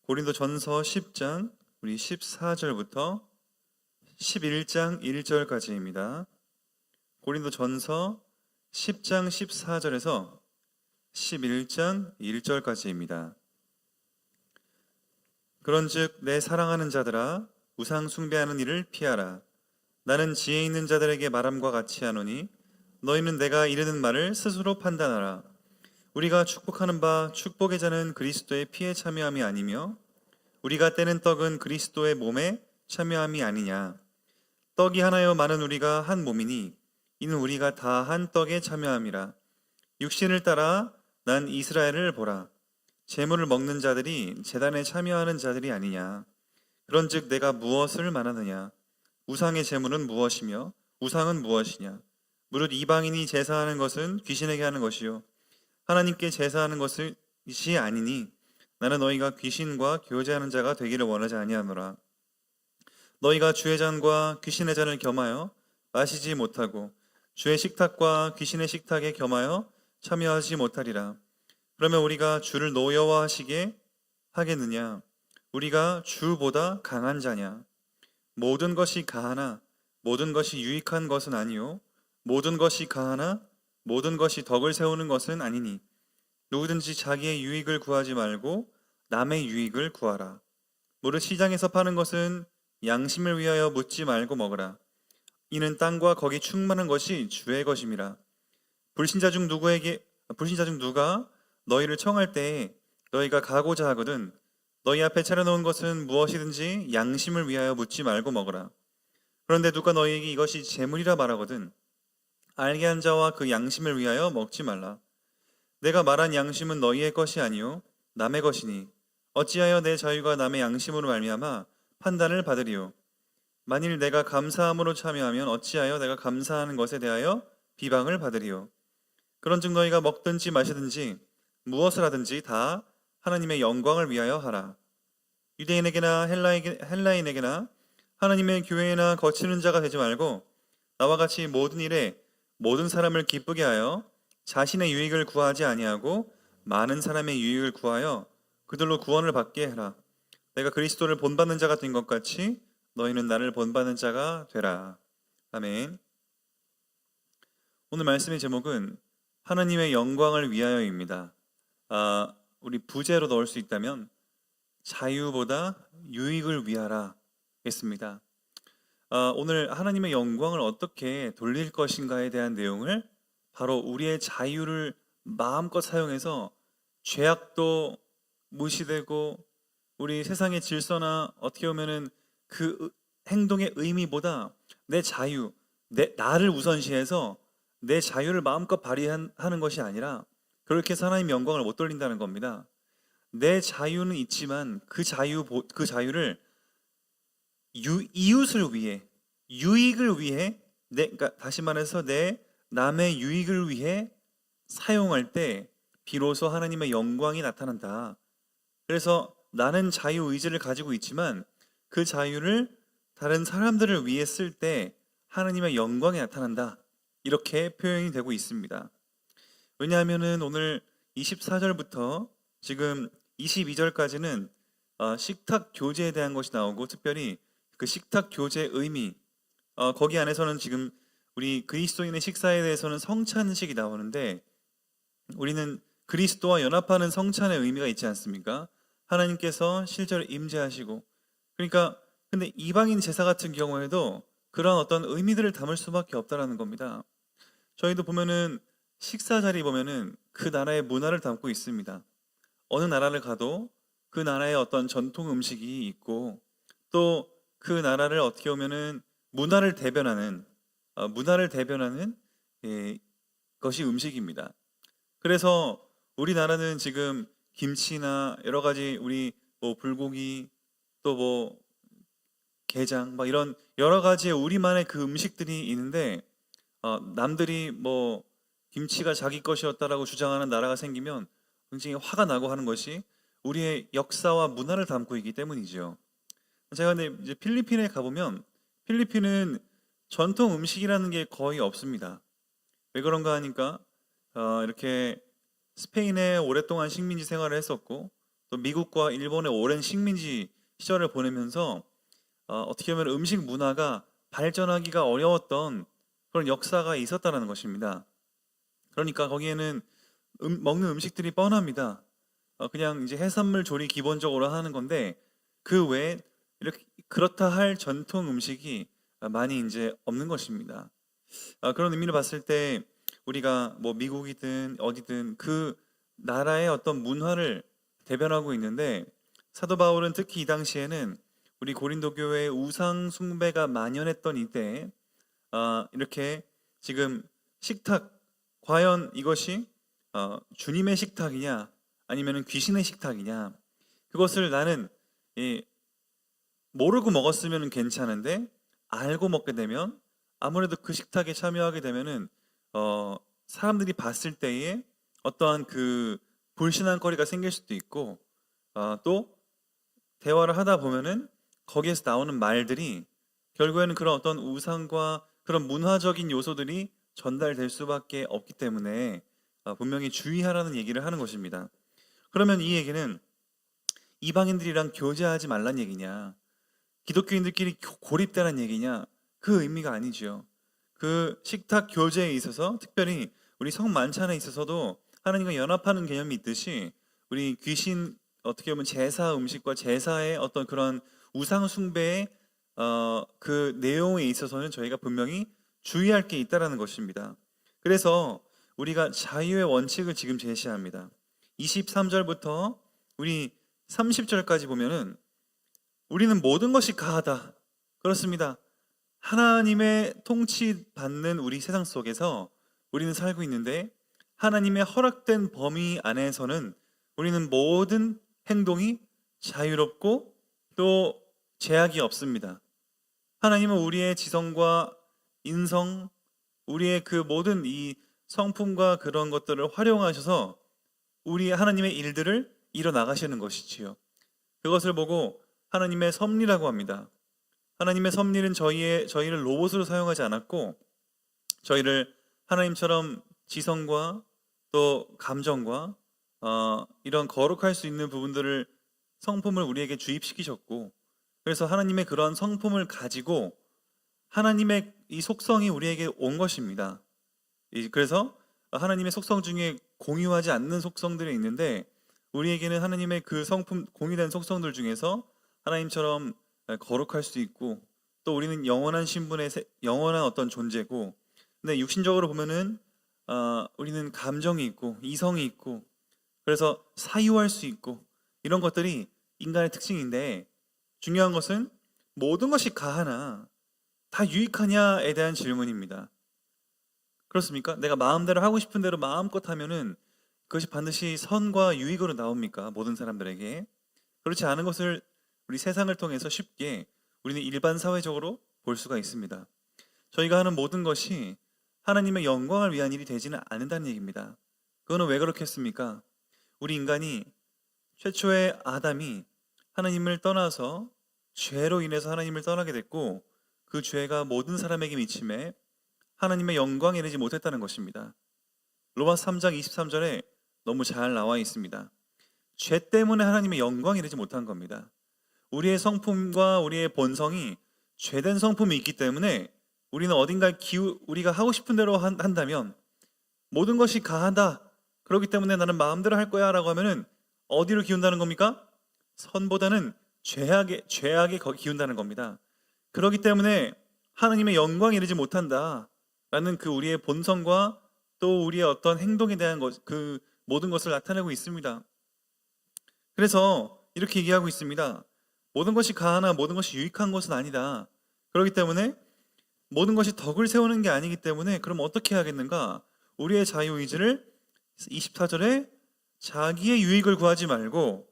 고린도전서 10장 우리 14절부터 11장 1절까지입니다. 고린도전서 10장 14절에서 11장 1절까지입니다. 그런즉 내 사랑하는 자들아 우상 숭배하는 일을 피하라. 나는 지혜 있는 자들에게 말함과 같이 하노니 너희는 내가 이르는 말을 스스로 판단하라. 우리가 축복하는 바 축복의 자는 그리스도의 피에 참여함이 아니며 우리가 떼는 떡은 그리스도의 몸에 참여함이 아니냐. 떡이 하나여 많은 우리가 한 몸이니 이는 우리가 다 한 떡에 참여함이라. 육신을 따라 난 이스라엘을 보라. 제물을 먹는 자들이 제단에 참여하는 자들이 아니냐. 그런즉 내가 무엇을 말하느냐. 우상의 제물은 무엇이며 우상은 무엇이냐. 무릇 이방인이 제사하는 것은 귀신에게 하는 것이요 하나님께 제사하는 것이 아니니 나는 너희가 귀신과 교제하는 자가 되기를 원하지 아니하노라. 너희가 주의 잔과 귀신의 잔을 겸하여 마시지 못하고 주의 식탁과 귀신의 식탁에 겸하여 참여하지 못하리라. 그러면 우리가 주를 노여워하시게 하겠느냐. 우리가 주보다 강한 자냐. 모든 것이 가하나 모든 것이 유익한 것은 아니요 모든 것이 가하나 모든 것이 덕을 세우는 것은 아니니 누구든지 자기의 유익을 구하지 말고 남의 유익을 구하라. 무릇 시장에서 파는 것은 양심을 위하여 묻지 말고 먹으라. 이는 땅과 거기 충만한 것이 주의 것임이라. 불신자 중 누가 너희를 청할 때에 너희가 가고자 하거든 너희 앞에 차려놓은 것은 무엇이든지 양심을 위하여 묻지 말고 먹으라. 그런데 누가 너희에게 이것이 재물이라 말하거든 알게 한 자와 그 양심을 위하여 먹지 말라. 내가 말한 양심은 너희의 것이 아니요 남의 것이니 어찌하여 내 자유가 남의 양심으로 말미암아 판단을 받으리요. 만일 내가 감사함으로 참여하면 어찌하여 내가 감사하는 것에 대하여 비방을 받으리요. 그런즉 너희가 먹든지 마시든지 무엇을 하든지 다 하나님의 영광을 위하여 하라. 유대인에게나 헬라인에게나 하나님의 교회에나 거치는 자가 되지 말고 나와 같이 모든 일에 모든 사람을 기쁘게 하여 자신의 유익을 구하지 아니하고 많은 사람의 유익을 구하여 그들로 구원을 받게 해라. 내가 그리스도를 본받는 자가 된 것 같이 너희는 나를 본받는 자가 되라. 아멘. 오늘 말씀의 제목은 하나님의 영광을 위하여입니다. 우리 부제로 넣을 수 있다면 자유보다 유익을 위하라 겠습니다. 오늘 하나님의 영광을 어떻게 돌릴 것인가에 대한 내용을 바로 우리의 자유를 마음껏 사용해서 죄악도 무시되고 우리 세상의 질서나 어떻게 보면은 그 행동의 의미보다 내 자유, 나를 우선시해서 내 자유를 마음껏 발휘하는 것이 아니라 그렇게 해서 하나님의 영광을 못 돌린다는 겁니다. 내 자유는 있지만 그 자유를 이웃을 위해, 유익을 위해, 그러니까 다시 말해서 내 남의 유익을 위해 사용할 때 비로소 하나님의 영광이 나타난다. 그래서 나는 자유의지를 가지고 있지만 그 자유를 다른 사람들을 위해 쓸 때 하나님의 영광이 나타난다. 이렇게 표현이 되고 있습니다. 왜냐하면 오늘 24절부터 지금 22절까지는 식탁 교제에 대한 것이 나오고 특별히 그 식탁 교제의 의미 거기 안에서는 지금 우리 그리스도인의 식사에 대해서는 성찬식이 나오는데 우리는 그리스도와 연합하는 성찬의 의미가 있지 않습니까? 하나님께서 실제로 임재하시고 그러니까 근데 이방인 제사 같은 경우에도 그런 어떤 의미들을 담을 수밖에 없다라는 겁니다. 저희도 보면은 식사 자리 보면은 그 나라의 문화를 담고 있습니다. 어느 나라를 가도 그 나라의 어떤 전통 음식이 있고 또 그 나라를 어떻게 보면은 문화를 대변하는 것이 음식입니다. 그래서 우리나라는 지금 김치나 여러 가지 우리 뭐 불고기 또 뭐 게장 막 이런 여러 가지의 우리만의 그 음식들이 있는데 남들이 뭐 김치가 자기 것이었다라고 주장하는 나라가 생기면 굉장히 화가 나고 하는 것이 우리의 역사와 문화를 담고 있기 때문이죠. 제가 근데 이제 필리핀에 가보면 필리핀은 전통 음식이라는 게 거의 없습니다. 왜 그런가 하니까 이렇게 스페인에 오랫동안 식민지 생활을 했었고 또 미국과 일본의 오랜 식민지 시절을 보내면서 어떻게 보면 음식 문화가 발전하기가 어려웠던 그런 역사가 있었다는 것입니다. 그러니까 거기에는 먹는 음식들이 뻔합니다. 그냥 이제 해산물 조리 기본적으로 하는 건데 그 외에 이렇게 그렇다 할 전통 음식이 많이 이제 없는 것입니다. 그런 의미를 봤을 때 우리가 뭐 미국이든 어디든 그 나라의 어떤 문화를 대변하고 있는데 사도 바울은 특히 이 당시에는 우리 고린도 교회의 우상 숭배가 만연했던 이때 이렇게 지금 식탁 과연 이것이 주님의 식탁이냐 아니면 귀신의 식탁이냐 그것을 나는 모르고 먹었으면 괜찮은데 알고 먹게 되면 아무래도 그 식탁에 참여하게 되면은 사람들이 봤을 때에 어떠한 그 불신한 거리가 생길 수도 있고 또 대화를 하다 보면은 거기에서 나오는 말들이 결국에는 그런 어떤 우상과 그런 문화적인 요소들이 전달될 수밖에 없기 때문에 분명히 주의하라는 얘기를 하는 것입니다. 그러면 이 얘기는 이방인들이랑 교제하지 말란 얘기냐? 기독교인들끼리 고립되란 얘기냐? 그 의미가 아니죠. 그 식탁 교제에 있어서 특별히 우리 성만찬에 있어서도 하나님과 연합하는 개념이 있듯이 우리 귀신 어떻게 보면 제사 음식과 제사의 어떤 그런 우상 숭배의 그 내용에 있어서는 저희가 분명히 주의할 게 있다라는 것입니다. 그래서 우리가 자유의 원칙을 지금 제시합니다. 23절부터 우리 30절까지 보면은 우리는 모든 것이 가하다. 그렇습니다. 하나님의 통치받는 우리 세상 속에서 우리는 살고 있는데 하나님의 허락된 범위 안에서는 우리는 모든 행동이 자유롭고 또 제약이 없습니다. 하나님은 우리의 지성과 인성, 우리의 그 모든 이 성품과 그런 것들을 활용하셔서 우리 하나님의 일들을 이뤄나가시는 것이지요. 그것을 보고 하나님의 섭리라고 합니다. 하나님의 섭리는 저희를 로봇으로 사용하지 않았고 저희를 하나님처럼 지성과 또 감정과 이런 거룩할 수 있는 부분들을 성품을 우리에게 주입시키셨고 그래서 하나님의 그런 성품을 가지고 하나님의 이 속성이 우리에게 온 것입니다. 그래서 하나님의 속성 중에 공유하지 않는 속성들이 있는데 우리에게는 하나님의 그 성품 공유된 속성들 중에서 하나님처럼 거룩할 수 있고 또 우리는 영원한 신분의 영원한 어떤 존재고 근데 육신적으로 보면은 우리는 감정이 있고 이성이 있고 그래서 사유할 수 있고 이런 것들이 인간의 특징인데 중요한 것은 모든 것이 가하나 다 유익하냐에 대한 질문입니다. 그렇습니까? 내가 마음대로 하고 싶은 대로 마음껏 하면은 그것이 반드시 선과 유익으로 나옵니까? 모든 사람들에게. 그렇지 않은 것을 우리 세상을 통해서 쉽게 우리는 일반 사회적으로 볼 수가 있습니다. 저희가 하는 모든 것이 하나님의 영광을 위한 일이 되지는 않는다는 얘기입니다. 그거는 왜 그렇겠습니까? 우리 인간이 최초의 아담이 하나님을 떠나서 죄로 인해서 하나님을 떠나게 됐고 그 죄가 모든 사람에게 미침에 하나님의 영광에 이르지 못했다는 것입니다. 로마서 3장 23절에 너무 잘 나와 있습니다. 죄 때문에 하나님의 영광에 이르지 못한 겁니다. 우리의 성품과 우리의 본성이 죄된 성품이 있기 때문에 우리는 어딘가 우리가 하고 싶은 대로 한다면 모든 것이 가하다. 그렇기 때문에 나는 마음대로 할 거야 라고 하면은 어디로 기운다는 겁니까? 선보다는 죄악에 기운다는 겁니다. 그렇기 때문에 하나님의 영광에 이르지 못한다 라는 그 우리의 본성과 또 우리의 어떤 행동에 대한 그 모든 것을 나타내고 있습니다. 그래서 이렇게 얘기하고 있습니다. 모든 것이 가하나 모든 것이 유익한 것은 아니다. 그렇기 때문에 모든 것이 덕을 세우는 게 아니기 때문에 그럼 어떻게 해야겠는가? 우리의 자유의지를 24절에 자기의 유익을 구하지 말고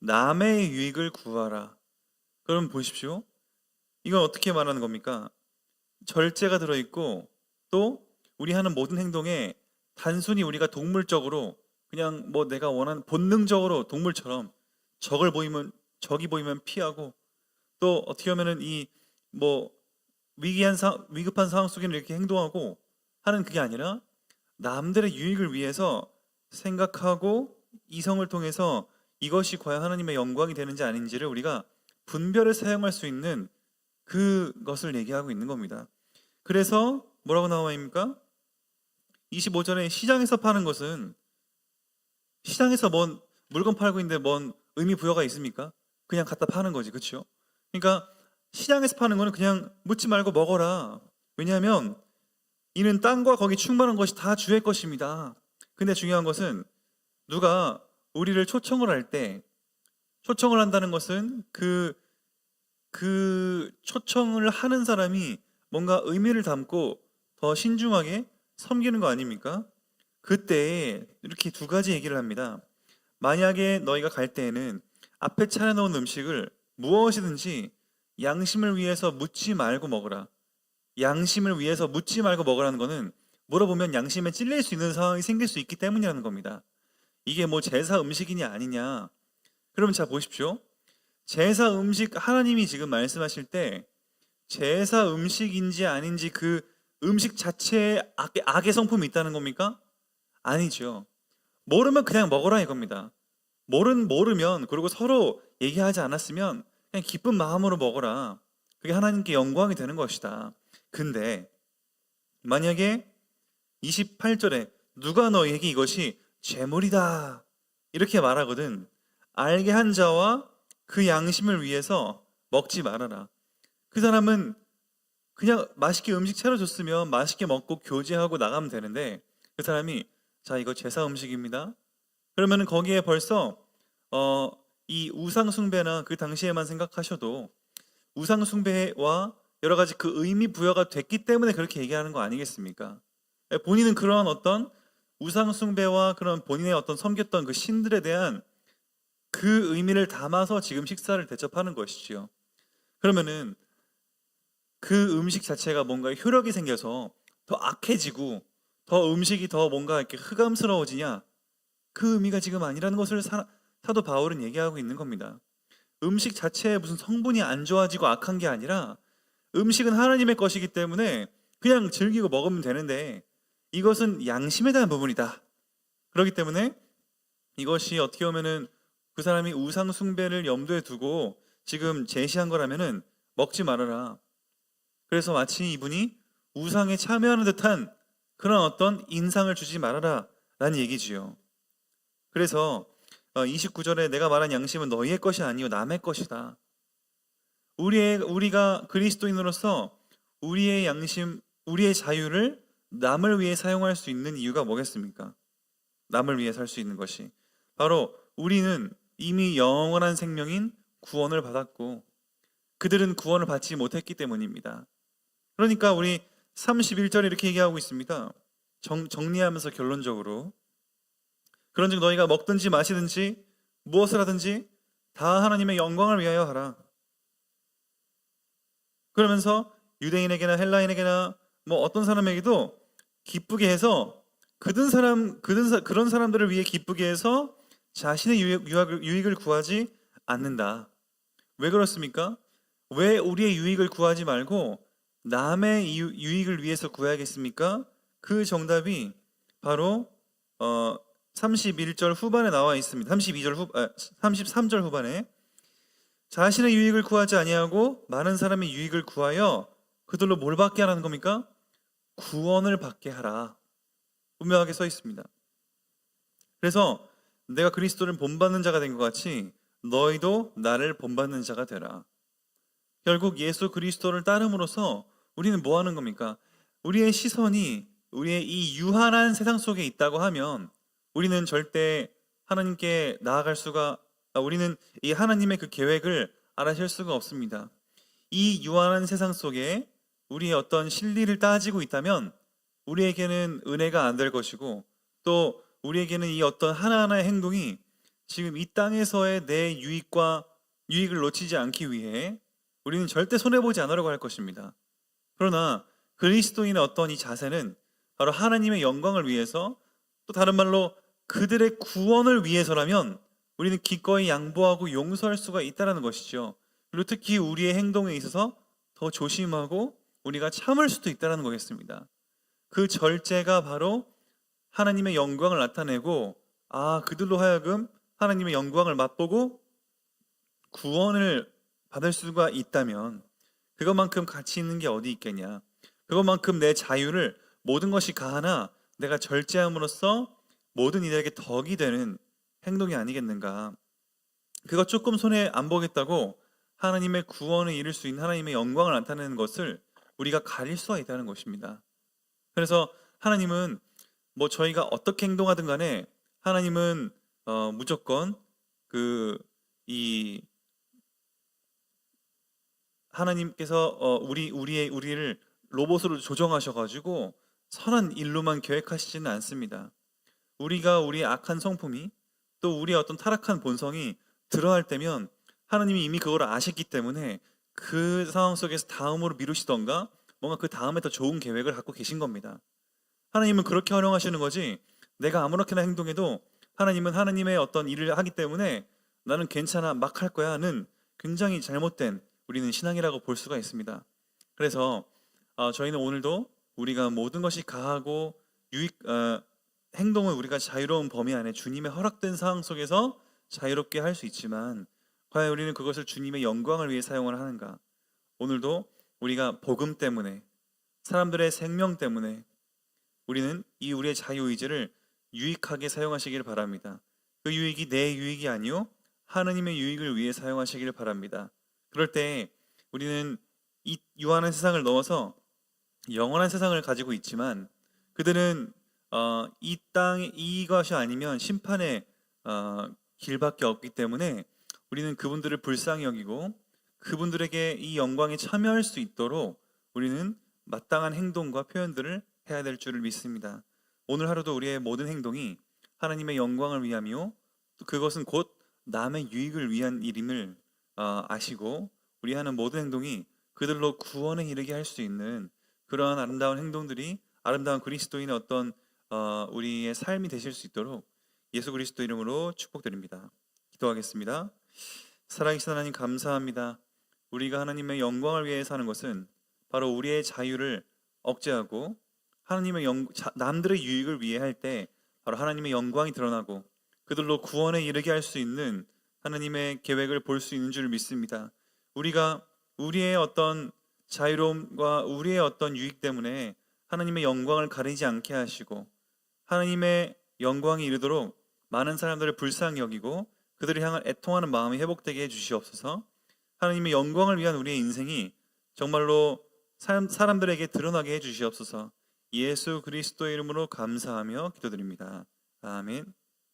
남의 유익을 구하라. 그럼 보십시오. 이건 어떻게 말하는 겁니까? 절제가 들어있고 또 우리 하는 모든 행동에 단순히 우리가 동물적으로 그냥 뭐 내가 원하는 본능적으로 동물처럼 적이 보이면 피하고 또 어떻게 하면은 이 뭐 위급한 상황 속에는 이렇게 행동하고 하는 그게 아니라 남들의 유익을 위해서 생각하고 이성을 통해서 이것이 과연 하나님의 영광이 되는지 아닌지를 우리가 분별해 사용할 수 있는 그것을 얘기하고 있는 겁니다. 그래서 뭐라고 나와 있습니까? 25절에 시장에서 파는 것은, 시장에서 뭔 물건 팔고 있는데 뭔 의미 부여가 있습니까? 그냥 갖다 파는 거지, 그렇죠? 그러니까 시장에서 파는 거는 그냥 묻지 말고 먹어라. 왜냐하면 이는 땅과 거기 충만한 것이 다 주의 것입니다. 근데 중요한 것은 누가 우리를 초청을 할 때, 초청을 한다는 것은 그 초청을 하는 사람이 뭔가 의미를 담고 더 신중하게 섬기는 거 아닙니까? 그때 이렇게 두 가지 얘기를 합니다. 만약에 너희가 갈 때에는 앞에 차려놓은 음식을 무엇이든지 양심을 위해서 묻지 말고 먹으라. 양심을 위해서 묻지 말고 먹으라는 거는 물어보면 양심에 찔릴 수 있는 상황이 생길 수 있기 때문이라는 겁니다. 이게 뭐 제사 음식이냐 아니냐. 그러면 자 보십시오. 제사 음식, 하나님이 지금 말씀하실 때 제사 음식인지 아닌지 그 음식 자체에 악의 성품이 있다는 겁니까? 아니죠. 모르면 그냥 먹어라 이겁니다. 모르면, 그리고 서로 얘기하지 않았으면 그냥 기쁜 마음으로 먹어라. 그게 하나님께 영광이 되는 것이다. 근데 만약에 28절에 누가 너에게 이것이 죄물이다 이렇게 말하거든, 알게 한 자와 그 양심을 위해서 먹지 말아라. 그 사람은 그냥 맛있게 음식 차려줬으면 맛있게 먹고 교제하고 나가면 되는데, 그 사람이 자 이거 제사 음식입니다. 그러면은 거기에 벌써 이 우상 숭배나 그 당시에만 생각하셔도 우상 숭배와 여러 가지 그 의미 부여가 됐기 때문에 그렇게 얘기하는 거 아니겠습니까? 본인은 그런 어떤 우상 숭배와 그런 본인의 어떤 섬겼던 그 신들에 대한 그 의미를 담아서 지금 식사를 대접하는 것이지요. 그러면은 그 음식 자체가 뭔가 효력이 생겨서 더 악해지고 더 음식이 더 뭔가 이렇게 흑암스러워지냐? 그 의미가 지금 아니라는 것을 사도 바울은 얘기하고 있는 겁니다. 음식 자체에 무슨 성분이 안 좋아지고 악한 게 아니라 음식은 하나님의 것이기 때문에 그냥 즐기고 먹으면 되는데 이것은 양심에 대한 부분이다. 그렇기 때문에 이것이 어떻게 보면은 그 사람이 우상 숭배를 염두에 두고 지금 제시한 거라면은 먹지 말아라. 그래서 마치 이분이 우상에 참여하는 듯한 그런 어떤 인상을 주지 말아라 라는 얘기지요. 그래서 29절에 내가 말한 양심은 너희의 것이 아니요 남의 것이다. 우리가 그리스도인으로서 우리의 양심, 우리의 자유를 남을 위해 사용할 수 있는 이유가 뭐겠습니까? 남을 위해 살 수 있는 것이 바로 우리는 이미 영원한 생명인 구원을 받았고 그들은 구원을 받지 못했기 때문입니다. 그러니까 우리 31절에 이렇게 얘기하고 있습니다. 정리하면서 결론적으로 그런즉 너희가 먹든지 마시든지 무엇을 하든지 다 하나님의 영광을 위하여 하라. 그러면서 유대인에게나 헬라인에게나 뭐 어떤 사람에게도 기쁘게 해서 그런 사람들을 위해 기쁘게 해서 자신의 유익을 구하지 않는다. 왜 그렇습니까? 왜 우리의 유익을 구하지 말고 남의 유익을 위해서 구해야겠습니까? 그 정답이 바로 31절 후반에 나와 있습니다. 33절 후반에 자신의 유익을 구하지 아니하고 많은 사람의 유익을 구하여 그들로 뭘 받게 하라는 겁니까? 구원을 받게 하라. 분명하게 써 있습니다. 그래서 내가 그리스도를 본받는 자가 된 것 같이 너희도 나를 본받는 자가 되라. 결국 예수 그리스도를 따름으로써 우리는 뭐 하는 겁니까? 우리의 시선이 우리의 이 유한한 세상 속에 있다고 하면 우리는 절대 하나님께 나아갈 수가, 우리는 이 하나님의 그 계획을 알아챌 수가 없습니다. 이 유한한 세상 속에 우리의 어떤 실리를 따지고 있다면 우리에게는 은혜가 안 될 것이고 또 우리에게는 이 어떤 하나하나의 행동이 지금 이 땅에서의 내 유익을 놓치지 않기 위해 우리는 절대 손해보지 않으려고 할 것입니다. 그러나 그리스도인의 어떤 이 자세는 바로 하나님의 영광을 위해서, 또 다른 말로 그들의 구원을 위해서라면 우리는 기꺼이 양보하고 용서할 수가 있다는 것이죠. 그리고 특히 우리의 행동에 있어서 더 조심하고 우리가 참을 수도 있다는 거겠습니다. 그 절제가 바로 하나님의 영광을 나타내고 그들로 하여금 하나님의 영광을 맛보고 구원을 받을 수가 있다면 그것만큼 가치 있는 게 어디 있겠냐. 그것만큼 내 자유를 모든 것이 가하나 내가 절제함으로써 모든 이들에게 덕이 되는 행동이 아니겠는가. 그거 조금 손해 안 보겠다고 하나님의 구원을 이룰 수 있는 하나님의 영광을 나타내는 것을 우리가 가릴 수가 있다는 것입니다. 그래서 하나님은 뭐 저희가 어떻게 행동하든 간에 하나님은 무조건 이 하나님께서 우리를 로봇으로 조정하셔가지고 선한 일로만 계획하시지는 않습니다. 우리가 우리의 악한 성품이 또 우리의 어떤 타락한 본성이 드러날 때면 하나님이 이미 그걸 아셨기 때문에 그 상황 속에서 다음으로 미루시던가 뭔가 그 다음에 더 좋은 계획을 갖고 계신 겁니다. 하나님은 그렇게 활용하시는 거지, 내가 아무렇게나 행동해도 하나님은 하나님의 어떤 일을 하기 때문에 나는 괜찮아 막 할 거야는 굉장히 잘못된 우리는 신앙이라고 볼 수가 있습니다. 그래서 저희는 오늘도 우리가 모든 것이 가하고 행동을 우리가 자유로운 범위 안에 주님의 허락된 상황 속에서 자유롭게 할 수 있지만 과연 우리는 그것을 주님의 영광을 위해 사용을 하는가? 오늘도 우리가 복음 때문에, 사람들의 생명 때문에 우리는 이 우리의 자유의지를 유익하게 사용하시길 바랍니다. 그 유익이 내 유익이 아니요 하나님의 유익을 위해 사용하시길 바랍니다. 그럴 때 우리는 이 유한한 세상을 넘어서 영원한 세상을 가지고 있지만 그들은 이 땅 이것이 아니면 심판의 길밖에 없기 때문에 우리는 그분들을 불쌍히 여기고 그분들에게 이 영광에 참여할 수 있도록 우리는 마땅한 행동과 표현들을 해야 될 줄을 믿습니다. 오늘 하루도 우리의 모든 행동이 하나님의 영광을 위함이요 그것은 곧 남의 유익을 위한 일임을 아시고 우리 하는 모든 행동이 그들로 구원에 이르게 할 수 있는 그러한 아름다운 행동들이 아름다운 그리스도인의 어떤 우리의 삶이 되실 수 있도록 예수 그리스도 이름으로 축복드립니다. 기도하겠습니다. 살아계신 하나님 감사합니다. 우리가 하나님의 영광을 위해 사는 것은 바로 우리의 자유를 억제하고 하나님의 남들의 유익을 위해 할 때 바로 하나님의 영광이 드러나고 그들로 구원에 이르게 할 수 있는 하나님의 계획을 볼 수 있는 줄 믿습니다. 우리가 우리의 어떤 자유로움과 우리의 어떤 유익 때문에 하나님의 영광을 가리지 않게 하시고 하나님의 영광이 이르도록 많은 사람들을 불쌍히 여기고 그들을 향한 애통하는 마음이 회복되게 해주시옵소서. 하나님의 영광을 위한 우리의 인생이 정말로 사람들에게 드러나게 해주시옵소서. 예수 그리스도의 이름으로 감사하며 기도드립니다. 아멘.